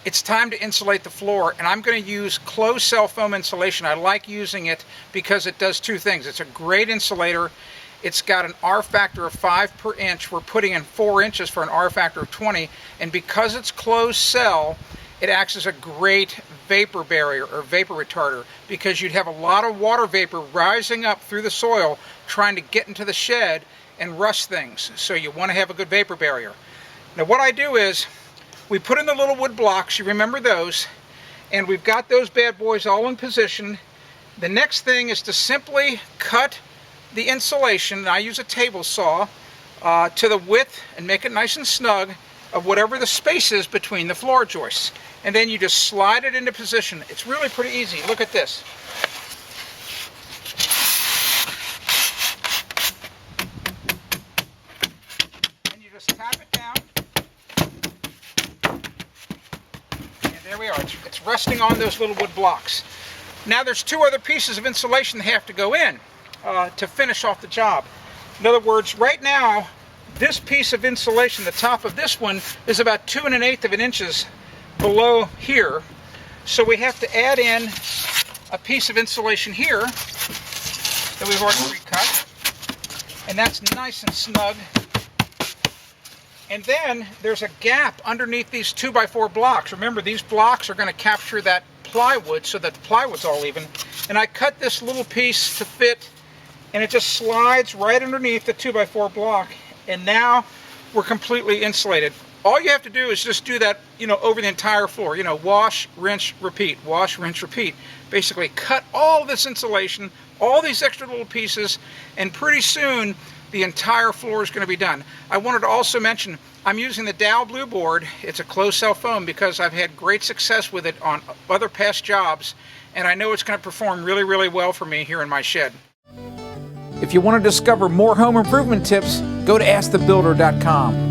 it's time to insulate the floor, and I'm going to use closed cell foam insulation. I like using it because it does two things. It's a great insulator. It's got an R factor of 5 per inch. We're putting in 4 inches for an R factor of 20, and because it's closed cell, it acts as a great vapor barrier or vapor retarder, because you'd have a lot of water vapor rising up through the soil trying to get into the shed and rust things. So you want to have a good vapor barrier. Now what I do is, we put in the little wood blocks, you remember those, and we've got those bad boys all in position. The next thing is to simply cut the insulation, and I use a table saw, to the width and make it nice and snug of whatever the space is between the floor joists. And then you just slide it into position. It's really pretty easy. Look at this. And you just tap it down. And there we are. It's resting on those little wood blocks. Now there's 2 other pieces of insulation that have to go in to finish off the job. In other words, right now, this piece of insulation, the top of this one, is about 2 1/8 inches below here. So we have to add in a piece of insulation here that we've already recut. And that's nice and snug. And then there's a gap underneath these 2x4 blocks. Remember, these blocks are going to capture that plywood so that the plywood's all even. And I cut this little piece to fit, and it just slides right underneath the 2x4 block. And now we're completely insulated. All you have to do is just do that, over the entire floor. Wash, rinse, repeat. Wash, rinse, repeat. Basically cut all this insulation, all these extra little pieces, and pretty soon the entire floor is going to be done. I wanted to also mention, I'm using the Dow Blue board. It's a closed cell foam because I've had great success with it on other past jobs, and I know it's going to perform really, really well for me here in my shed. If you want to discover more home improvement tips, go to AsktheBuilder.com.